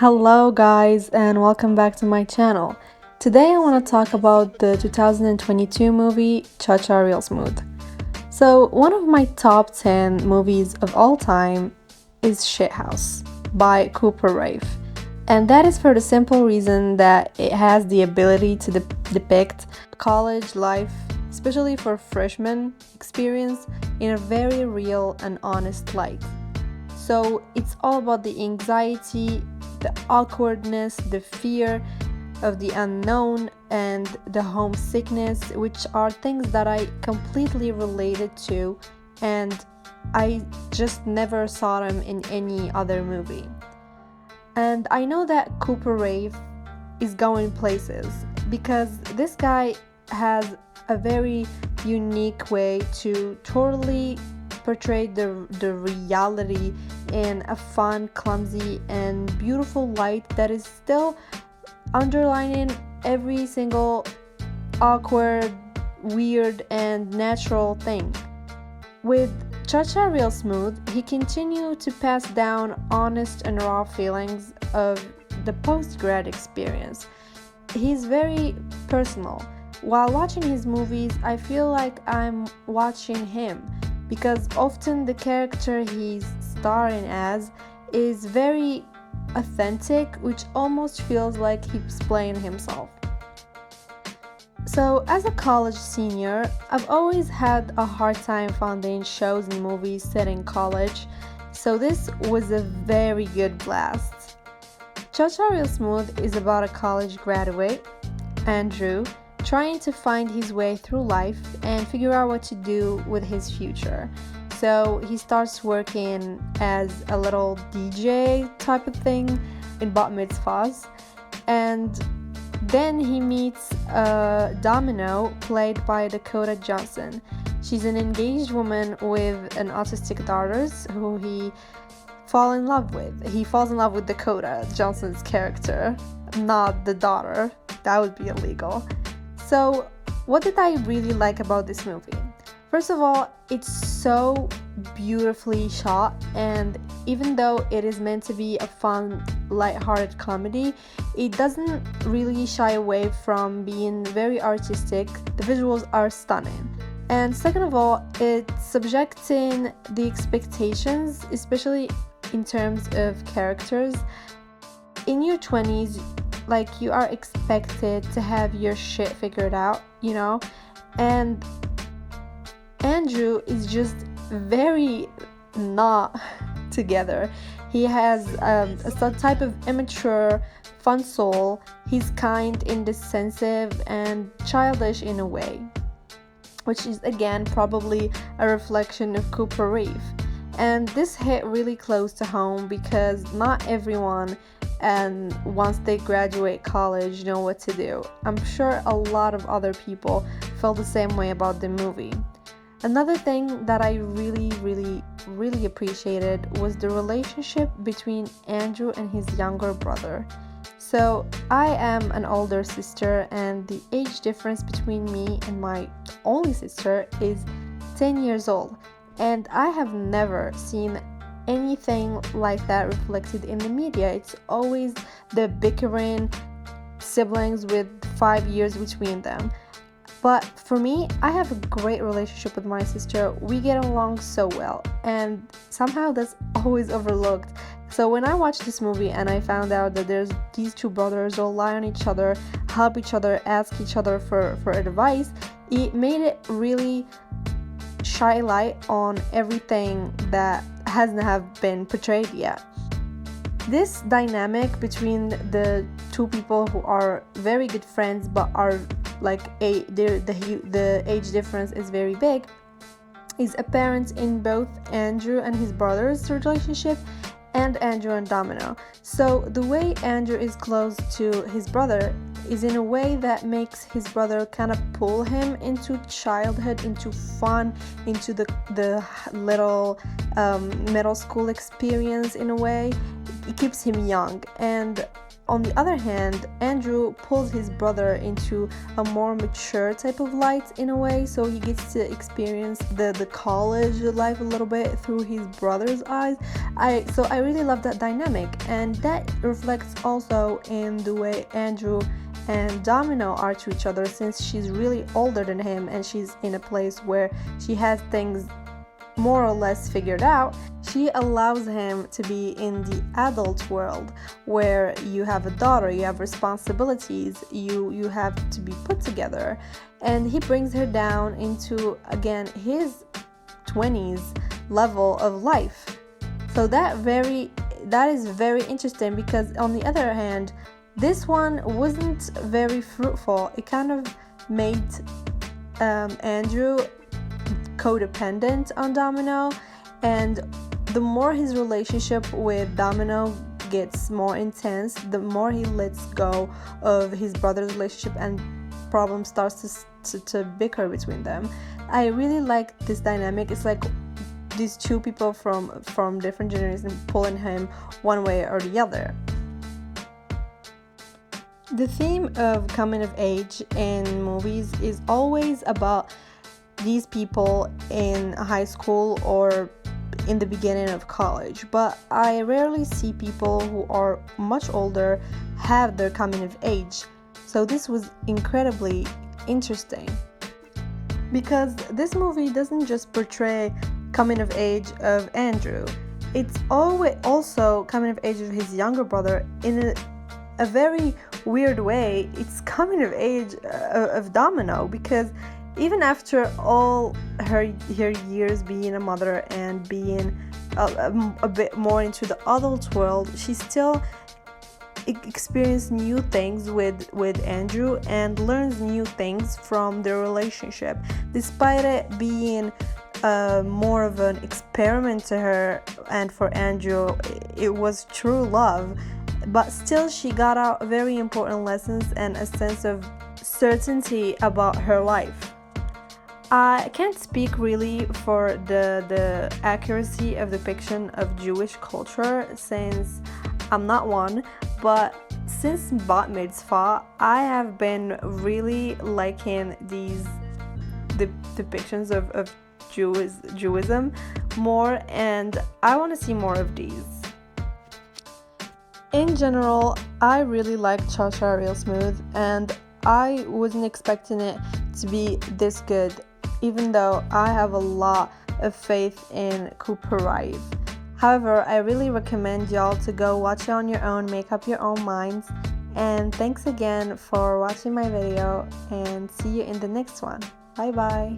Hello guys and welcome back to my channel. Today I want to talk about the 2022 movie Cha-Cha Real Smooth. So one of my top 10 movies of all time is Shithouse by Cooper Raiff. And that is for the simple reason that it has the ability to depict college life, especially for freshman experience, in a very real and honest light. So it's all about the anxiety, the awkwardness, the fear of the unknown, and the homesickness, which are things that I completely related to, and I just never saw them in any other movie. And I know that Cooper Raiff is going places because this guy has a very unique way to totally portray the reality in a fun, clumsy, and beautiful light that is still underlining every single awkward, weird, and natural thing. With Cha-Cha Real Smooth, he continued to pass down honest and raw feelings of the post-grad experience. He's very personal. While watching his movies, I feel like I'm watching him, because often the character he's starring as is very authentic, which almost feels like he's playing himself. So as a college senior, I've always had a hard time finding shows and movies set in college, so this was a very good blast. Cha-Cha Real Smooth is about a college graduate, Andrew, trying to find his way through life and figure out what to do with his future. So he starts working as a little DJ type of thing in bat mitzvahs, and then he meets Domino, played by Dakota Johnson. She's an engaged woman with an autistic daughter who he falls in love with. He falls in love with Dakota Johnson's character, not the daughter. That would be illegal. So, what did I really like about this movie? First of all, it's so beautifully shot, and even though it is meant to be a fun, lighthearted comedy, it doesn't really shy away from being very artistic. The visuals are stunning. And second of all, it's subjecting the expectations, especially in terms of characters. In your 20s, like, you are expected to have your shit figured out, and Andrew is just very not together. He has some type of immature, fun soul. He's kind, indecisive, and childish in a way, which is again probably a reflection of Cooper Raiff. And this hit really close to home because not everyone, and once they graduate college, know what to do. I'm sure a lot of other people felt the same way about the movie. Another thing that I really appreciated was the relationship between Andrew and his younger brother. So I am an older sister, and the age difference between me and my only sister is 10 years old, and I have never seen anything like that reflected in the media. It's always the bickering siblings with 5 years between them. But for me, I have a great relationship with my sister. We get along so well, and somehow that's always overlooked. So when I watched this movie and I found out that there's these two brothers all lie on each other, help each other, ask each other for advice, it made it really shy light on everything that hasn't have been portrayed yet. This dynamic between the two people who are very good friends but are like the age difference is very big is apparent in both Andrew and his brother's relationship and Andrew and Domino. So the way Andrew is close to his brother is in a way that makes his brother kind of pull him into childhood, into fun, into the little middle school experience in a way. It keeps him young, and on the other hand, Andrew pulls his brother into a more mature type of light in a way, so he gets to experience the college life a little bit through his brother's eyes. I really love that dynamic, and that reflects also in the way Andrew and Domino are to each other, since she's really older than him and she's in a place where she has things more or less figured out. She allows him to be in the adult world where you have a daughter, you have responsibilities, you have to be put together, and he brings her down into, again, his 20s level of life. So that is very interesting, because on the other hand, this one wasn't very fruitful. It kind of made Andrew codependent on Domino, and the more his relationship with Domino gets more intense, the more he lets go of his brother's relationship and problems starts to bicker between them. I really like this dynamic. It's like these two people from different generations pulling him one way or the other. The theme of coming of age in movies is always about these people in high school or in the beginning of college, but I rarely see people who are much older have their coming of age. So this was incredibly interesting, because this movie doesn't just portray coming of age of Andrew, it's always also coming of age of his younger brother in a very weird way. It's coming of age of Domino, because even after all her years being a mother and being a bit more into the adult world, she still experiences new things with Andrew and learns new things from their relationship, despite it being more of an experiment to her, and for Andrew it was true love. But still, she got out very important lessons and a sense of certainty about her life. I can't speak really for the accuracy of depiction of Jewish culture, since I'm not one, but since Bat Mitzvah, I have been really liking these depictions of Jewism more, and I want to see more of these. In general, I really like Cha Cha Real Smooth, and I wasn't expecting it to be this good, even though I have a lot of faith in Cooper Raiff. However, I really recommend y'all to go watch it on your own, make up your own minds, and thanks again for watching my video, and see you in the next one. Bye bye!